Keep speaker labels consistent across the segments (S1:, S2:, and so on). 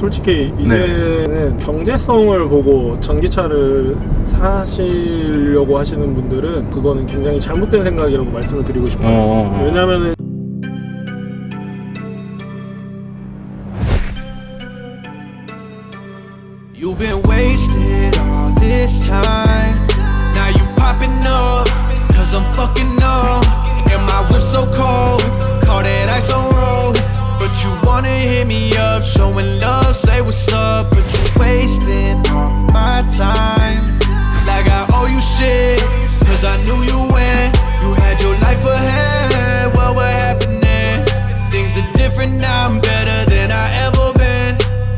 S1: 솔직히 이제는 경제성을 보고 전기차를 사시려고 하시는 분들은 그거는 굉장히 잘못된 생각이라고 말씀을 드리고 싶어요. 왜냐면은
S2: You've been wasted all this time. Now you popping up, cause I'm fucking up. And my whip so cold, call that ice on road. But you wanna hit me up, showing love, say what's up. But you wasting all my time. Like I owe you shit, cause I knew you when you had your life ahead. What happening? Things are different now, I'm better than I ever been.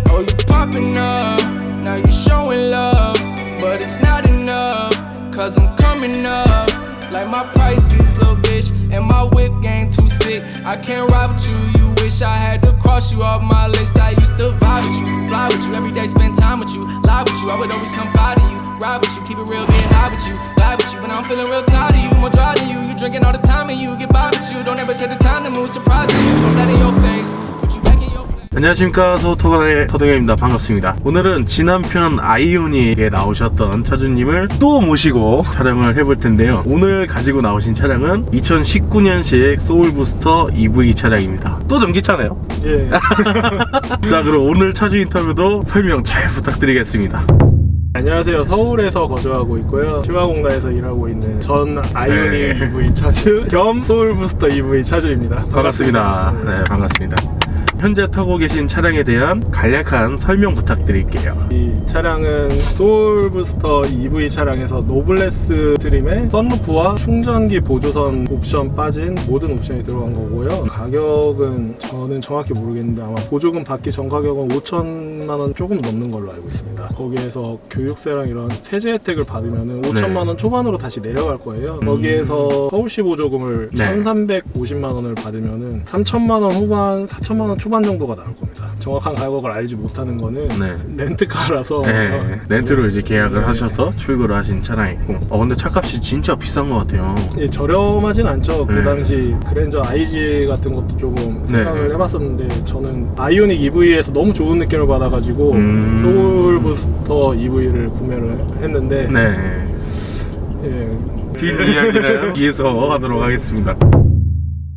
S3: Oh, you popping up, now you showing love, but it's not enough, cause I'm coming up. Like my prices, little bitch, and my whip game too sick. I can't ride with you, you wish I had to cross you off my list. I used to vibe with you, fly with you, every day spend time with you, lie with you, I would always come by to you, ride with you, keep it real, get high with you, lie with you. When I'm feeling real tired of you, more dry than you drinking all the time and you get by with you. Don't ever take the time to move, surprising you, I'm that in your face, put you back in your place.
S4: 안녕하십니까, 소토가의 서동현입니다. 반갑습니다. 오늘은 지난 편 아이오닉에 나오셨던 차주님을 또 모시고 촬영을 해볼 텐데요. 오늘 가지고 나오신 차량은 2019년식 소울부스터 EV 차량입니다. 또 전기차네요.
S1: 예.
S4: 자, 그럼 오늘 차주 인터뷰도 설명 잘 부탁드리겠습니다.
S1: 안녕하세요. 서울에서 거주하고 있고요. 치화공단에서 일하고 있는 전 아이오닉 EV 차주 겸 소울부스터 EV 차주입니다.
S4: 반갑습니다. 네, 반갑습니다. 현재 타고 계신 차량에 대한 간략한 설명 부탁드릴게요.
S1: 이 차량은 소울부스터 EV 차량에서 노블레스 트림에 썬루프와 충전기 보조선 옵션 빠진 모든 옵션이 들어간 거고요. 가격은 저는 정확히 모르겠는데 아마 보조금 받기 전 가격은 5천만 원 조금 넘는 걸로 알고 있습니다. 거기에서 교육세랑 이런 세제 혜택을 받으면 5천만 원 초반으로 다시 내려갈 거예요. 거기에서 서울시 보조금을 1,350만 원을 받으면 3천만 원 후반, 4천만 원 초반 정도가 나올 겁니다. 정확한 가격을 알지 못하는 거는 렌트카라서
S4: 렌트로 이제 계약을 하셔서 출고를 하신 차량이고, 근데 차값이 진짜 비싼 것 같아요.
S1: 예, 저렴하진 않죠. 그 당시 그랜저 IG 같은 것도 조금 생각을 해봤었는데 저는 아이오닉 EV에서 너무 좋은 느낌을 받아가지고 소울부스터 EV를 구매를 했는데
S4: 뒷이야기를 뒤에서 하도록 하겠습니다.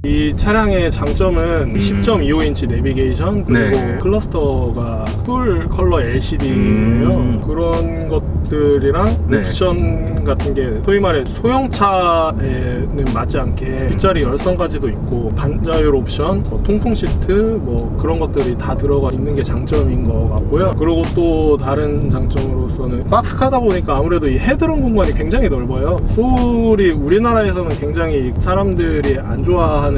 S1: 이 차량의 장점은 10.25인치 내비게이션 그리고 클러스터가 풀 컬러 LCD예요. 그런 것들이랑 옵션 같은 게 소위 말해 소형차에는 맞지 않게 뒷자리 열선까지도 있고 반자율 옵션, 통풍 시트 그런 것들이 다 들어가 있는 게 장점인 것 같고요. 그리고 또 다른 장점으로서는 박스카다 보니까 아무래도 이 헤드룸 공간이 굉장히 넓어요. 소울이 우리나라에서는 굉장히 사람들이 안 좋아하는데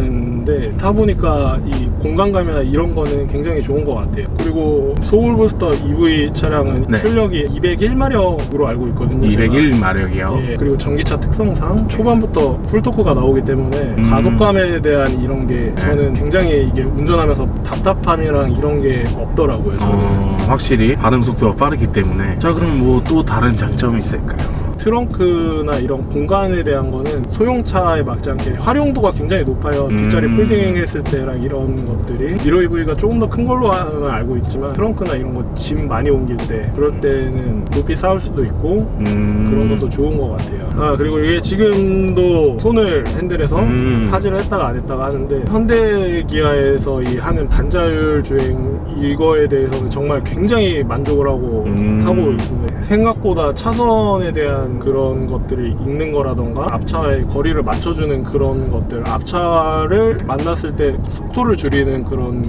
S1: 타보니까 이 공간감이나 이런 거는 굉장히 좋은 것 같아요. 그리고 소울부스터 EV 차량은 출력이 201마력으로 알고 있거든요.
S4: 201마력이요?
S1: 예, 그리고 전기차 특성상 초반부터 풀토크가 나오기 때문에 가속감에 대한 이런 게 저는 굉장히 이게 운전하면서 답답함이랑 이런 게 없더라고요. 저는.
S4: 확실히 반응 속도가 빠르기 때문에. 자, 그럼 뭐 또 다른 장점이 있을까요?
S1: 트렁크나 이런 공간에 대한 거는 소형차에 맞지 않게 활용도가 굉장히 높아요. 뒷자리 폴딩 했을 때랑 이런 것들이 미러 EV가 조금 더 큰 걸로는 알고 있지만 트렁크나 이런 거 짐 많이 옮길 때 그럴 때는 높이 쌓을 수도 있고 그런 것도 좋은 것 같아요. 그리고 이게 지금도 손을 핸들에서 파지를 했다가 안 했다가 하는데 현대 기아에서 이 하는 반자율 주행 이거에 대해서는 정말 굉장히 만족을 하고 타고 있습니다. 생각보다 차선에 대한 그런 것들이 있는 거라던가 앞차의 거리를 맞춰주는 그런 것들, 앞차를 만났을 때 속도를 줄이는 그런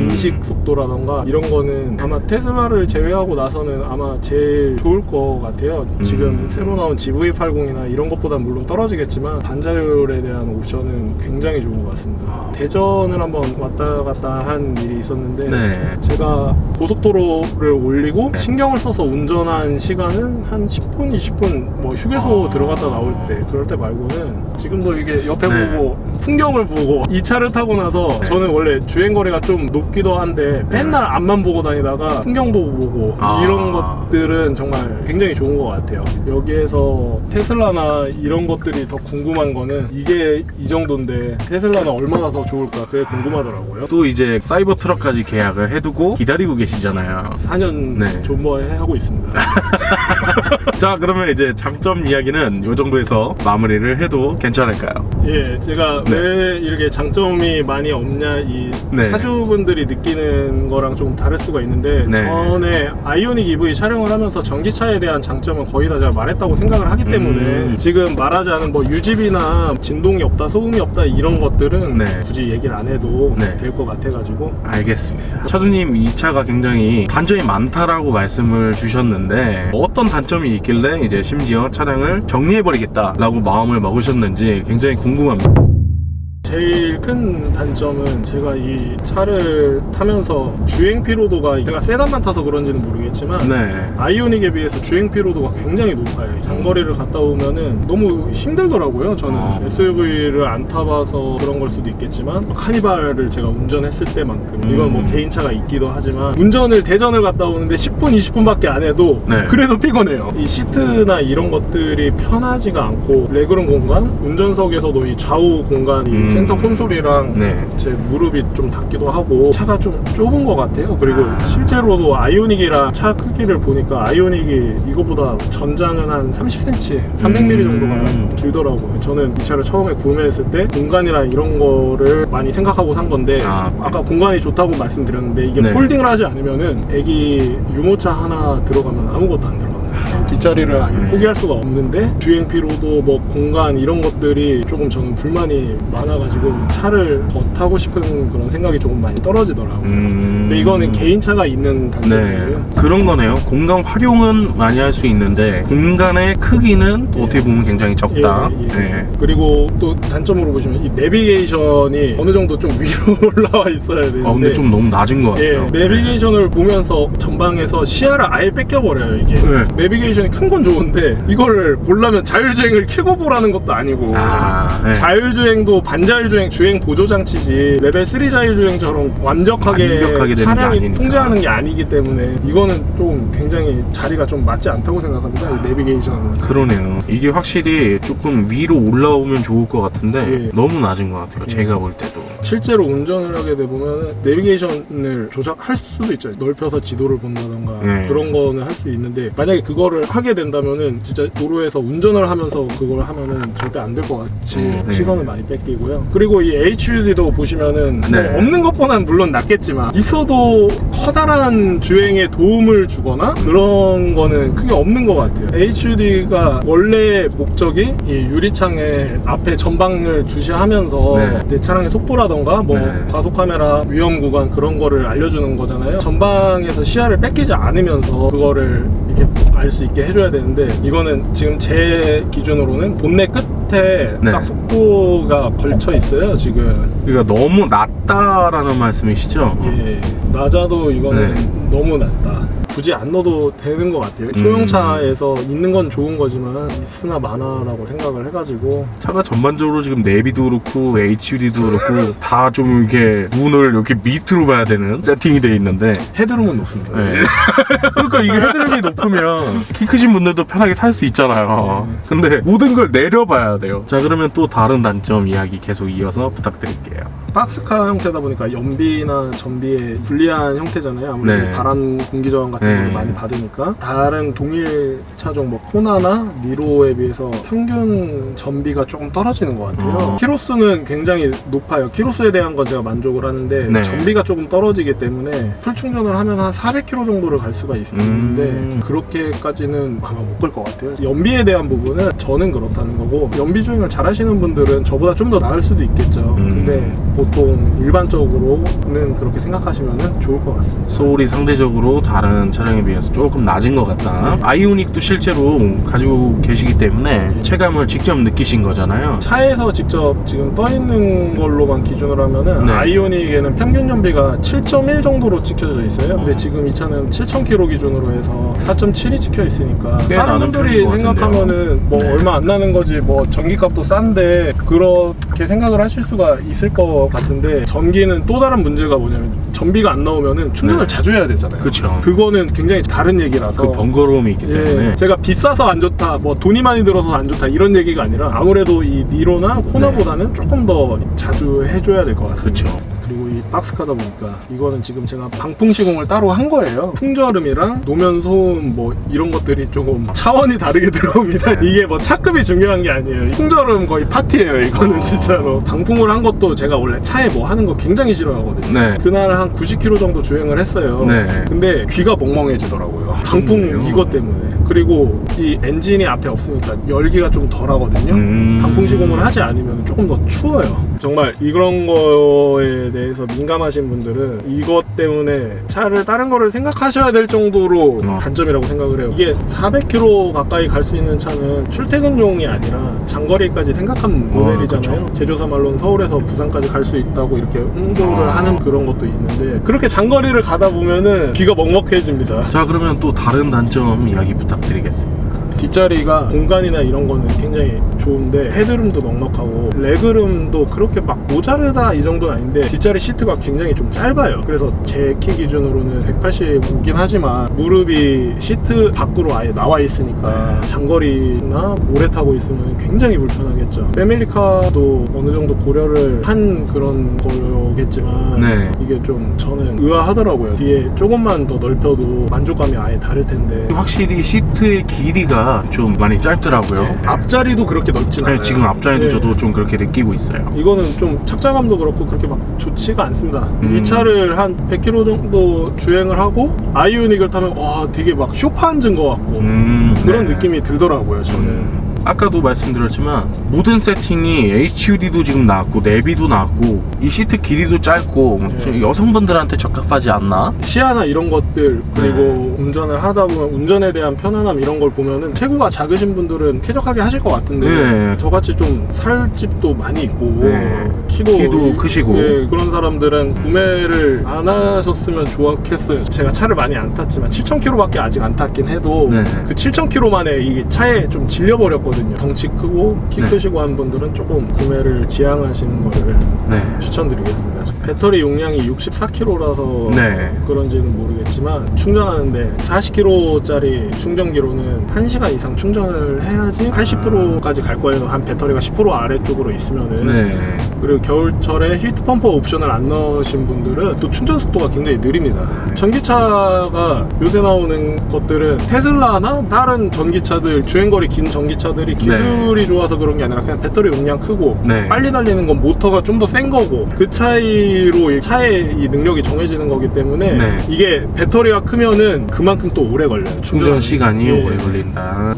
S1: 인식 속도라던가 이런 거는 아마 테슬라를 제외하고 나서는 아마 제일 좋을 것 같아요. 지금 새로 나온 GV80이나 이런 것보다 물론 떨어지겠지만 반자율에 대한 옵션은 굉장히 좋은 것 같습니다. 대전을 한번 왔다 갔다 한 일이 있었는데 제가 고속도로를 올리고 신경을 써서 운전한 시간은 한 10분, 20분 휴게소 들어갔다 나올 때 그럴 때 말고는 지금도 이게 옆에 보고 풍경을 보고 이 차를 타고 나서
S4: 네.
S1: 저는 원래 주행거리가 좀 높기도 한데 맨날 앞만 보고 다니다가 풍경도 보고 이런 것들은 정말 굉장히 좋은 것 같아요. 여기에서 테슬라나 이런 것들이 더 궁금한 거는 이게 이 정도인데 테슬라는 얼마나 더 좋을까 그게 궁금하더라고요.
S4: 또 이제 사이버 트럭까지 계약을 해두고 기다리고 계시잖아요.
S1: 4년
S4: 네.
S1: 존버해 하고 있습니다.
S4: 자, 그러면 이제 장점 이야기는 이 정도에서 마무리를 해도 괜찮을까요?
S1: 예, 제가
S4: 네.
S1: 왜 이렇게 장점이 많이 없냐 이
S4: 네.
S1: 차주분들이 느끼는 거랑 좀 다를 수가 있는데
S4: 네.
S1: 전에 아이오닉 EV 촬영을 하면서 전기차에 대한 장점은 거의 다 제가 말했다고 생각을 하기 때문에 지금 말하자는 뭐 유지비나 진동이 없다, 소음이 없다 이런 것들은
S4: 네.
S1: 굳이 얘기를 안 해도
S4: 네.
S1: 될 것 같아가지고
S4: 알겠습니다. 차주님 이 차가 굉장히 단점이 많다라고 말씀을 주셨는데 어떤 단점이 있길래 이제 심지어 차량을 정리해버리겠다라고 마음을 먹으셨는지 굉장히 궁금합니다.
S1: 제일 큰 단점은 제가 이 차를 타면서 주행 피로도가 제가 세단만 타서 그런지는 모르겠지만
S4: 네.
S1: 아이오닉에 비해서 주행 피로도가 굉장히 높아요. 장거리를 갔다 오면은 너무 힘들더라고요. 저는 SUV를 안 타봐서 그런 걸 수도 있겠지만 카니발을 제가 운전했을 때만큼 이건 뭐 개인차가 있기도 하지만 운전을 대전을 갔다 오는데 10분 20분밖에 안 해도
S4: 네.
S1: 그래도 피곤해요. 이 시트나 이런 것들이 편하지가 않고 레그룸 공간, 운전석에서도 이 좌우 공간이 센터 콘솔이랑
S4: 네.
S1: 제 무릎이 좀 닿기도 하고 차가 좀 좁은 것 같아요. 그리고 실제로도 아이오닉이랑 차 크기를 보니까 아이오닉이 이거보다 전장은 한 30cm, 300mm 정도가 길더라고요. 저는 이 차를 처음에 구매했을 때 공간이랑 이런 거를 많이 생각하고 산 건데 아까 공간이 좋다고 말씀드렸는데 이게
S4: 네.
S1: 폴딩을 하지 않으면은 애기 유모차 하나 들어가면 아무것도 안 들어가요. 뒷자리를 포기할 수가 없는데 주행 피로도 뭐 공간 이런 것들이 조금 저는 불만이 많아가지고 차를 더 타고 싶은 그런 생각이 조금 많이 떨어지더라고요. 근데 이거는 개인차가 있는 단점이고요.
S4: 네. 그런 거네요. 공간 활용은 많이 할 수 있는데 공간의 크기는 또 어떻게 보면 굉장히 적다.
S1: 예, 예.
S4: 네.
S1: 그리고 또 단점으로 보시면 이 내비게이션이 어느 정도 좀 위로 올라와 있어야 되는데
S4: 근데 좀 너무 낮은 것 같아요.
S1: 예, 내비게이션을 보면서 전방에서 시야를 아예 뺏겨버려요. 이게
S4: 네.
S1: 내비게이션이 큰 건 좋은데 이거를 보려면 자율주행을 켜고 보라는 것도 아니고
S4: 네.
S1: 자율주행도 반자율주행 주행 보조장치지 레벨 3 자율주행처럼 완벽하게
S4: 되는 게
S1: 차량이
S4: 아니니까.
S1: 통제하는 게 아니기 때문에 이거는 좀 굉장히 자리가 좀 맞지 않다고 생각합니다. 이 내비게이션은.
S4: 그러네요. 이게 확실히 조금 위로 올라오면 좋을 것 같은데
S1: 예.
S4: 너무 낮은 것 같아요. 제가 볼 때도.
S1: 실제로 운전을 하게 되면 내비게이션을 조작할 수도 있죠. 넓혀서 지도를 본다던가
S4: 네.
S1: 그런 거는 할 수 있는데 만약에 그거를 하게 된다면은 진짜 도로에서 운전을 하면서 그걸 하면은 절대 안 될 것 같이
S4: 네.
S1: 시선을 많이 뺏기고요. 그리고 이 HUD도 보시면은
S4: 네.
S1: 뭐 없는 것보다는 물론 낫겠지만 있어도 커다란 주행에 도움을 주거나 그런 거는 크게 없는 것 같아요. HUD가 원래 목적이 이 유리창에 앞에 전방을 주시하면서
S4: 네.
S1: 내 차량의 속도라던가 뭐
S4: 네.
S1: 과속 카메라 위험 구간 그런 거를 알려주는 거잖아요. 전방에서 시야를 뺏기지 않으면서 그거를 이렇게 알 수 있게 해줘야 되는데 이거는 지금 제 기준으로는 본넷 끝에
S4: 네.
S1: 딱 속도가 걸쳐 있어요 지금.
S4: 그러니까 너무 낮다라는 말씀이시죠?
S1: 예, 낮아도 이거는
S4: 네.
S1: 너무 낮다. 굳이 안 넣어도 되는 것 같아요. 소형차에서 있는 건 좋은 거지만 있으나 마나라고 생각을 해가지고
S4: 차가 전반적으로 지금 내비도 그렇고 HUD도 그렇고 다 좀 이렇게 눈을 이렇게 밑으로 봐야 되는 세팅이 돼 있는데
S1: 헤드룸은 높습니다.
S4: 네. 그러니까 이게 헤드램이 높으면 키 크신 분들도 편하게 탈 수 있잖아요. 근데 모든 걸 내려봐야 돼요. 자, 그러면 또 다른 단점 이야기 계속 이어서 부탁드릴게요.
S1: 박스카 형태다 보니까 연비나 전비에 불리한 형태잖아요. 아무래도
S4: 네.
S1: 바람 공기 저항 같은
S4: 네.
S1: 걸 많이 받으니까 다른 동일 차종 뭐 코나나 니로에 비해서 평균 전비가 조금 떨어지는 것 같아요. 키로수는 굉장히 높아요. 키로수에 대한 건 제가 만족을 하는데
S4: 네.
S1: 전비가 조금 떨어지기 때문에 풀 충전을 하면 한 400km 정도를 갈 수가 있는데 그렇게까지는 아마 못 갈 것 같아요. 연비에 대한 부분은 저는 그렇다는 거고 연비 주행을 잘 하시는 분들은 저보다 좀 더 나을 수도 있겠죠. 근데 뭐 보통 일반적으로는 그렇게 생각하시면 좋을 것 같습니다.
S4: 소울이 상대적으로 다른 차량에 비해서 조금 낮은 것 같다. 아이오닉도 실제로 가지고 계시기 때문에 체감을 직접 느끼신 거잖아요.
S1: 차에서 직접 지금 떠 있는 걸로만 기준으로 하면은
S4: 네.
S1: 아이오닉에는 평균 연비가 7.1 정도로 찍혀져 있어요. 근데 지금 이 차는 7,000km 기준으로 해서 4.7이 찍혀 있으니까
S4: 꽤
S1: 다른
S4: 나는
S1: 분들이
S4: 편인 것
S1: 생각하면은 뭐
S4: 네.
S1: 얼마 안 나는 거지, 뭐 전기값도 싼데 그렇게 생각을 하실 수가 있을 것 같은데, 전기는 또 다른 문제가 뭐냐면 전비가 안 나오면은 충전을
S4: 네.
S1: 자주 해야 되잖아요.
S4: 그쵸.
S1: 그거는 굉장히 다른 얘기라서
S4: 그 번거로움이 있기 때문에.
S1: 예, 제가 비싸서 안 좋다, 뭐 돈이 많이 들어서 안 좋다 이런 얘기가 아니라 아무래도 이 니로나 코나보다는 조금 더 자주 해줘야 될 것 같습니다.
S4: 그쵸.
S1: 그리고 이 박스카다 보니까 이거는 지금 제가 방풍 시공을 따로 한 거예요. 풍절음이랑 노면 소음 뭐 이런 것들이 조금 차원이 다르게 들어옵니다. 이게 뭐 차급이 중요한 게 아니에요. 풍절음 거의 파티예요. 이거는 진짜로. 방풍을 한 것도 제가 원래 차에 뭐 하는 거 굉장히 싫어하거든요.
S4: 네.
S1: 그날 한 90km 정도 주행을 했어요.
S4: 네.
S1: 근데 귀가 멍멍해지더라고요. 방풍
S4: 그렇네요.
S1: 이것 때문에. 그리고 이 엔진이 앞에 없으니까 열기가 좀 덜 하거든요. 방풍 시공을 하지 않으면 조금 더 추워요. 정말 이런 거에 대해서 민감하신 분들은 이것 때문에 차를 다른 거를 생각하셔야 될 정도로 단점이라고 생각을 해요. 이게 400km 가까이 갈 수 있는 차는 출퇴근용이 아니라 장거리까지 생각한 모델이잖아요. 제조사 말로는 서울에서 부산까지 갈 수 있다고 이렇게 홍보를 하는 그런 것도 있는데, 그렇게 장거리를 가다 보면은 귀가 먹먹해집니다.
S4: 자, 그러면 또 다른 단점 이야기 부탁드리겠습니다.
S1: 뒷자리가 공간이나 이런 거는 굉장히 좋은데 헤드룸도 넉넉하고 레그룸도 그렇게 막 모자르다 이 정도는 아닌데, 뒷자리 시트가 굉장히 좀 짧아요. 그래서 제 키 기준으로는 185긴 하지만 무릎이 시트 밖으로 아예 나와 있으니까 장거리나 오래 타고 있으면 굉장히 불편하겠죠. 패밀리카도 어느 정도 고려를 한 그런 거겠지만
S4: 네.
S1: 이게 좀 저는 의아하더라고요. 뒤에 조금만 더 넓혀도 만족감이 아예 다를 텐데.
S4: 확실히 시트의 길이가 좀 많이 짧더라고요.
S1: 앞자리도 그렇게 넓진 않아요.
S4: 네, 지금 앞자리도
S1: 네.
S4: 저도 좀 그렇게 느끼고 있어요.
S1: 이거는 좀 착자감도 그렇고 그렇게 막 좋지가 않습니다. 이 차를 한 100km 정도 주행을 하고 아이오닉을 타면 와 되게 막 쇼파 앉은 것 같고 그런
S4: 네.
S1: 느낌이 들더라고요. 저는.
S4: 아까도 말씀드렸지만 모든 세팅이 HUD도 지금 나왔고 내비도 나왔고 이 시트 길이도 짧고
S1: 네.
S4: 여성분들한테 적합하지 않나?
S1: 시야나 이런 것들, 그리고
S4: 네.
S1: 운전을 하다 보면 운전에 대한 편안함 이런 걸 보면은 체구가 작으신 분들은 쾌적하게 하실 것 같은데
S4: 네.
S1: 저같이 좀 살집도 많이 있고
S4: 네. 키도 크시고.
S1: 예, 그런 사람들은 구매를 안 하셨으면 좋았겠어요. 제가 차를 많이 안 탔지만 7,000km밖에 아직 안 탔긴 해도
S4: 네.
S1: 그 7,000km 만에 이 차에 좀 질려버렸거든요. 덩치 크고 키
S4: 네.
S1: 크시고 한 분들은 조금 구매를 지향하시는 거를
S4: 네.
S1: 추천드리겠습니다. 배터리 용량이 64kg라서
S4: 네.
S1: 그런지는 모르겠지만 충전하는데 40kg짜리 충전기로는 1시간 이상 충전을 해야지 80%까지 갈 거예요. 한 배터리가 10% 아래쪽으로 있으면은.
S4: 네.
S1: 그리고 겨울철에 히트펌프 옵션을 안 넣으신 분들은 또 충전 속도가 굉장히 느립니다. 전기차가 요새 나오는 것들은 테슬라나 다른 전기차들, 주행거리 긴 전기차들이 기술이 좋아서 그런 게 아니라 그냥 배터리 용량 크고
S4: 네.
S1: 빨리 달리는 건 모터가 좀 더 센 거고 그 차이로 이 차의 이 능력이 정해지는 거기 때문에
S4: 네.
S1: 이게 배터리가 크면은 그만큼 또 오래 걸려요.
S4: 충전 시간이
S1: 예.
S4: 오래 걸린다.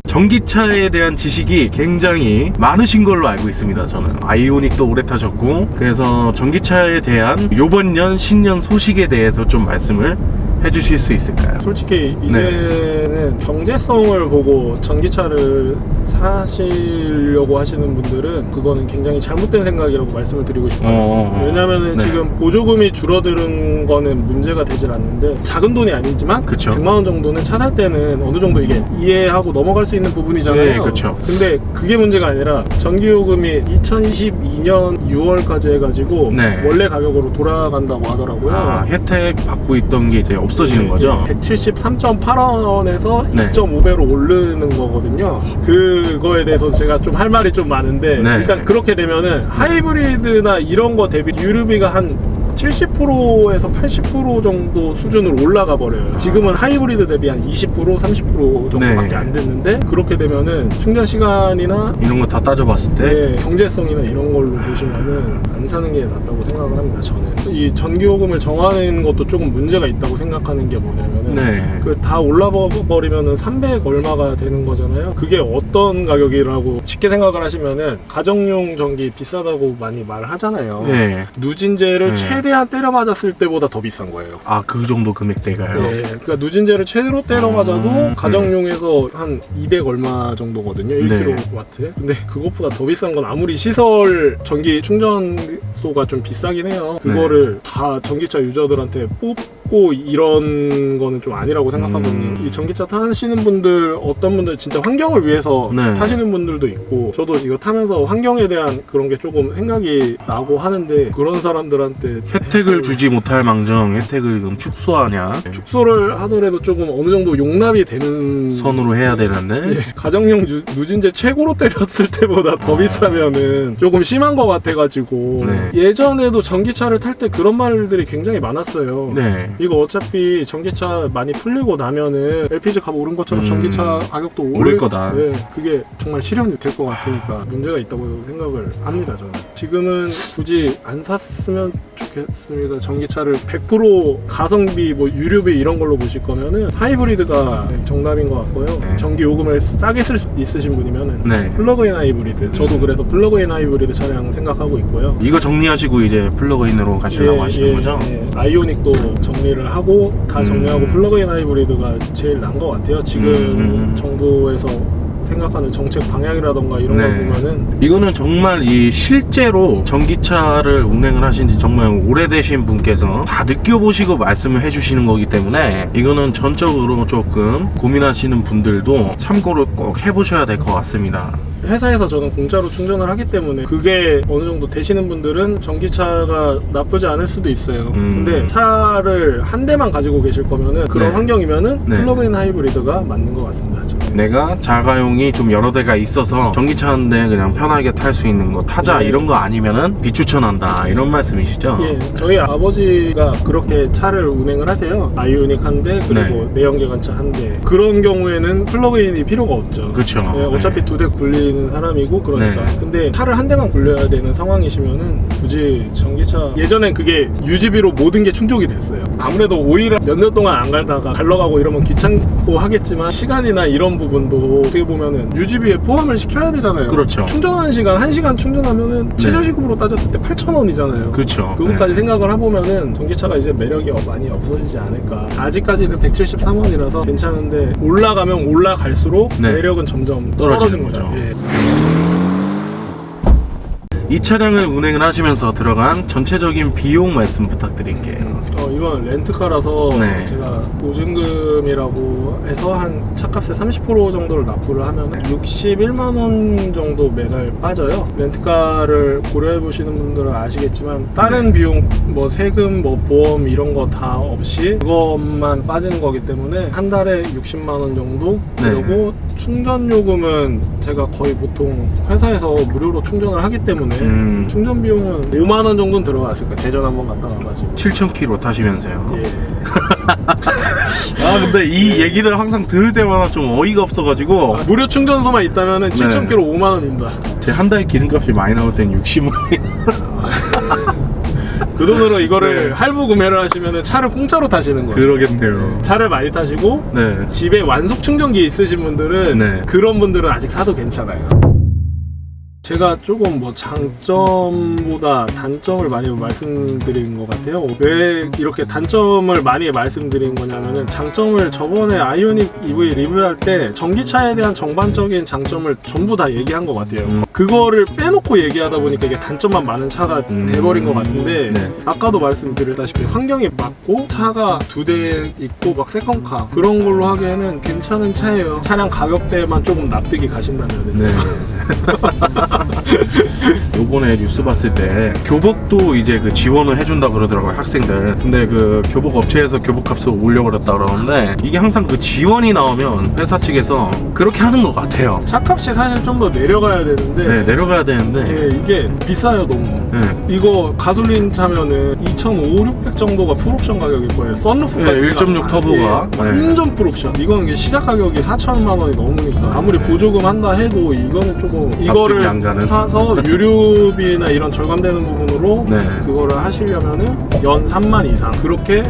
S4: 전기차에 대한 지식이 굉장히 많으신 걸로 알고 있습니다. 저는 아이오닉도 오래 타셨고, 그래서 전기차에 대한 요번 년 신년 소식에 대해서 좀 말씀을 해주실 수 있을까요?
S1: 솔직히 이제는 경제성을 보고 전기차를 사시려고 하시는 분들은 그거는 굉장히 잘못된 생각이라고 말씀을 드리고 싶어요. 왜냐면은
S4: 네.
S1: 지금 보조금이 줄어드는 거는 문제가 되질 않는데, 작은 돈이 아니지만
S4: 그쵸.
S1: 100만 원 정도는 차 살 때는 어느 정도 이게 이해하고 넘어갈 수 있는 부분이잖아요.
S4: 네, 그쵸.
S1: 근데 그게 문제가 아니라 전기요금이 2022년 6월까지 해가지고
S4: 네.
S1: 원래 가격으로 돌아간다고 하더라고요.
S4: 아, 혜택 받고 있던 게 이제 없어지는 거죠?
S1: 173.8원에서
S4: 네.
S1: 2.5배로 오르는 거거든요. 그거에 대해서 제가 좀 할 말이 좀 많은데,
S4: 네.
S1: 일단 그렇게 되면은 하이브리드나 이런 거 대비 유류비가 한 70% 70%에서 80% 정도 수준으로 올라가 버려요. 지금은 하이브리드 대비 한 20%, 30% 정도밖에
S4: 네.
S1: 안 됐는데 그렇게 되면은 충전 시간이나
S4: 이런 거 다 따져봤을 때
S1: 네, 경제성이나 이런 걸로 보시면은 안 사는 게 낫다고 생각을 합니다. 저는 이 전기요금을 정하는 것도 조금 문제가 있다고 생각하는 게 뭐냐면은
S4: 네.
S1: 그 다 올라버리면은 300 얼마가 되는 거잖아요. 그게 어떤 가격이라고 쉽게 생각을 하시면은 가정용 전기 비싸다고 많이 말을 하잖아요.
S4: 네.
S1: 누진제를
S4: 네.
S1: 최대한 때려 맞았을 때보다 더 비싼 거예요.
S4: 아, 그 정도 금액대가요?
S1: 네, 그러니까 누진제를 최대로 때려 맞아도 가정용에서 한 200 얼마 정도거든요. 1kW. 근데 그것보다 더 비싼 건 아무리 시설 전기 충전소가 좀 비싸긴 해요. 그거를 다 전기차 유저들한테 뽑고 이런 거는 좀 아니라고 생각하거든요. 이 전기차 타시는 분들 어떤 분들 진짜 환경을 위해서
S4: 네.
S1: 타시는 분들도 있고 저도 이거 타면서 환경에 대한 그런 게 조금 생각이 나고 하는데 그런 사람들한테
S4: 혜택을 주지 못할 망정 혜택을 그럼 축소하냐?
S1: 축소를 하더라도 조금 어느 정도 용납이 되는
S4: 선으로 해야 되는데
S1: 예, 가정용 누진제 최고로 때렸을 때보다 더 비싸면은 조금 심한 것 같아가지고
S4: 네.
S1: 예전에도 전기차를 탈 때 그런 말들이 굉장히 많았어요.
S4: 네.
S1: 이거 어차피 전기차 많이 풀리고 나면은 LPG 값 오른 것처럼 전기차 가격도
S4: 오를 거다.
S1: 예, 그게 정말 실현이 될 것 같으니까 문제가 있다고 생각을 합니다. 저는 지금은 굳이 안 샀으면 좋겠습니다. 전기차를 100% 가성비 뭐 유류비 이런 걸로 보실 거면은 하이브리드가 정답인 것 같고요.
S4: 네.
S1: 전기 요금을 싸게 쓸 수 있으신 분이면은
S4: 네.
S1: 플러그인 하이브리드. 저도 그래서 플러그인 하이브리드 차량 생각하고 있고요.
S4: 이거 정리하시고 이제 플러그인으로 가시려고 하시는 거죠?
S1: 아이오닉도 정리를 하고 다 정리하고 플러그인 하이브리드가 제일 나은 것 같아요. 지금 정부에서 생각하는 정책 방향이라던가 이런 걸 보면은
S4: 이거는 정말 이 실제로 전기차를 운행을 하신 지 정말 오래되신 분께서 다 느껴보시고 말씀을 해주시는 거기 때문에 이거는 전적으로 조금 고민하시는 분들도 참고를 꼭 해보셔야 될 것 같습니다.
S1: 회사에서 저는 공짜로 충전을 하기 때문에 그게 어느 정도 되시는 분들은 전기차가 나쁘지 않을 수도 있어요. 근데 차를 한 대만 가지고 계실 거면은 그런
S4: 네.
S1: 환경이면은
S4: 네.
S1: 플러그인 하이브리드가 맞는 것 같습니다. 저는.
S4: 내가 자가용이 좀 여러 대가 있어서 전기차 한 대 그냥 편하게 탈 수 있는 거 타자
S1: 네.
S4: 이런 거 아니면은 비추천한다 이런 말씀이시죠?
S1: 예, 저희 아버지가 그렇게 차를 운행을 하세요. 아이오닉 한 대, 그리고 내연기관차 한 대. 그런 경우에는 플러그인이 필요가 없죠.
S4: 그렇죠.
S1: 예, 어차피 두 대 굴리는 사람이고 그러니까.
S4: 네.
S1: 근데 차를 한 대만 굴려야 되는 상황이시면은 굳이 전기차 예전엔 그게 유지비로 모든 게 충족이 됐어요. 아무래도 오일을 몇 년 동안 안 갈다가 갈러가고 이러면 귀찮고 하겠지만 시간이나 이런 부분도 어떻게 보면은 유지비에 포함을 시켜야 되잖아요.
S4: 그렇죠.
S1: 충전하는 시간 1시간 충전하면은 최저시급으로 따졌을 때 8,000원이잖아요.
S4: 그렇죠.
S1: 그것까지 생각을 해보면은 전기차가 이제 매력이 많이 없어지지 않을까. 아직까지는 173원이라서 괜찮은데 올라가면 올라갈수록
S4: 네.
S1: 매력은 점점
S4: 떨어지는
S1: 떨어집니다.
S4: 거죠.
S1: 예.
S4: 이 차량을 운행을 하시면서 들어간 전체적인 비용 말씀 부탁드릴게요.
S1: 이건 렌트카라서
S4: 네.
S1: 제가 보증금이라고 해서 한 차값의 30% 정도를 납부를 하면 61만 원 정도 매달 빠져요. 렌트카를 고려해 보시는 분들은 아시겠지만 다른 비용 뭐 세금 뭐 보험 이런 거 다 없이 그것만 빠지는 거기 때문에 한 달에 60만 원 정도.
S4: 네.
S1: 그리고 충전 요금은 제가 거의 보통 회사에서 무료로 충전을 하기 때문에 충전 비용은 5만 원 정도는 들어갔을 거예요. 대전 한번 갔다 와가지고
S4: 7,000km 타시면서요.
S1: 예.
S4: 아 근데 이 얘기를 항상 들을 때마다 좀 어이가 없어가지고
S1: 무료 충전소만 있다면은 7,000km 5만 원입니다.
S4: 제 한 달 기름값이 많이 나올 땐 60만 원.
S1: 그 돈으로 이거를
S4: 네.
S1: 할부 구매를 하시면은 차를 공짜로 타시는 거예요.
S4: 그러겠네요.
S1: 차를 많이 타시고
S4: 네.
S1: 집에 완속 충전기 있으신 분들은
S4: 네.
S1: 그런 분들은 아직 사도 괜찮아요. 제가 조금 뭐 장점보다 단점을 많이 말씀드린 것 같아요. 왜 이렇게 단점을 많이 말씀드린 거냐면은 장점을 저번에 아이오닉 EV 리뷰할 때 전기차에 대한 전반적인 장점을 전부 다 얘기한 것 같아요. 그거를 빼놓고 얘기하다 보니까 이게 단점만 많은 차가 돼버린 것 같은데
S4: 네.
S1: 아까도 말씀드렸다시피 환경이 맞고 차가 두 대 있고 막 세컨카 그런 걸로 하기에는 괜찮은 차예요. 차량 가격대만 조금 납득이 가신다면
S4: 네. 요번에 뉴스 봤을 때 교복도 이제 그 지원을 해준다 그러더라고요, 학생들. 근데 그 교복 업체에서 교복값을 올려버렸다 그러는데 이게 항상 그 지원이 나오면 회사 측에서 그렇게 하는 것 같아요.
S1: 차값이 사실 좀 더 내려가야 되는데
S4: 네, 내려가야 되는데
S1: 예, 이게 비싸요 너무.
S4: 네.
S1: 이거 가솔린 차면은 2,500-600 정도가 풀옵션 가격일 거예요. 썬루프까지.
S4: 네, 1.6 터보가. 네.
S1: 완전 풀옵션. 이거는 시작 가격이 4천만 원이 넘으니까 아무리
S4: 네.
S1: 보조금 한다 해도 이거는 조금 이거를
S4: 안 가는.
S1: 사서 유류비나 이런 절감되는 부분으로
S4: 네.
S1: 그거를 하시려면은 연 3만 이상 그렇게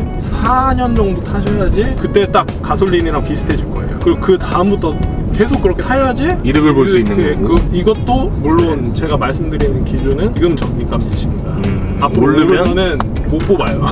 S1: 4년 정도 타셔야지 그때 딱 가솔린이랑 비슷해질 거예요. 그리고 그 다음부터 계속 그렇게 타야지
S4: 이득을 볼 수 있는 거고.
S1: 이것도 물론 제가 말씀드리는 기준은 지금 적립감이십니다. 앞으로
S4: 모르면?
S1: 오르면은 못 뽑아요.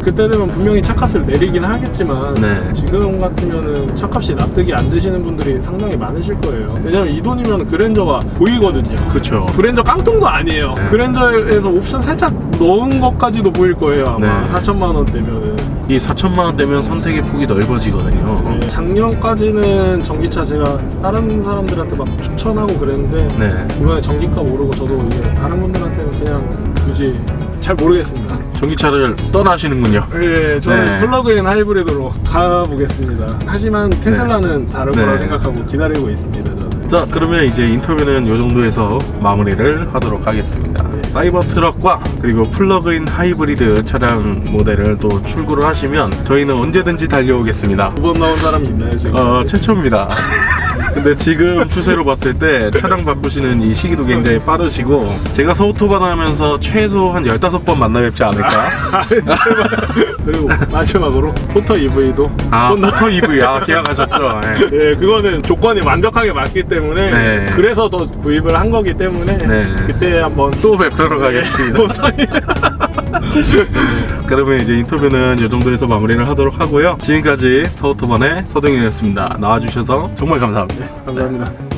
S1: 그때 되면 분명히 차값을 내리긴 하겠지만
S4: 네.
S1: 지금 같으면은 차값이 납득이 안 되시는 분들이 상당히 많으실 거예요. 왜냐면 이 돈이면 그랜저가 보이거든요.
S4: 그렇죠.
S1: 그랜저 깡통도 아니에요.
S4: 네.
S1: 그랜저에서 옵션 살짝 넣은 것까지도 보일 거예요. 아마
S4: 네.
S1: 4천만 원대면은.
S4: 이 4천만 원대면 선택의 폭이 넓어지거든요.
S1: 네, 작년까지는 전기차 제가 다른 사람들한테 막 추천하고 그랬는데
S4: 네.
S1: 이번에 전기값 오르고 저도 이게 다른 분들한테는 그냥 굳이 잘 모르겠습니다.
S4: 전기차를 떠나시는군요.
S1: 예, 저는
S4: 네.
S1: 플러그인 하이브리드로 가보겠습니다. 하지만 테슬라는 다를
S4: 네.
S1: 거라 생각하고 기다리고 있습니다. 저는.
S4: 자, 그러면 이제 인터뷰는 이 정도에서 마무리를 하도록 하겠습니다. 사이버 트럭과 그리고 플러그인 하이브리드 차량 모델을 또 출고를 하시면 저희는 언제든지 달려오겠습니다.
S1: 두 번 나온 사람이 있나요 지금?
S4: 최초입니다. 근데 지금 추세로 봤을 때 차량 바꾸시는 이 시기도 굉장히 빠르시고 제가 서우토반 하면서 최소 한 15번 만나 뵙지 않을까?
S1: 그리고 마지막으로 포터 EV도
S4: 포터 EV 계약하셨죠? 네.
S1: 예, 그거는 조건이 완벽하게 맞기 때문에
S4: 네.
S1: 그래서 더 구입을 한 거기 때문에
S4: 네.
S1: 그때 한번
S4: 또 뵙도록 하겠습니다. 그러면 이제 인터뷰는 이 정도에서 마무리를 하도록 하고요. 지금까지 서우토반의 서동현이었습니다. 나와주셔서 정말 감사합니다.
S1: 감사합니다.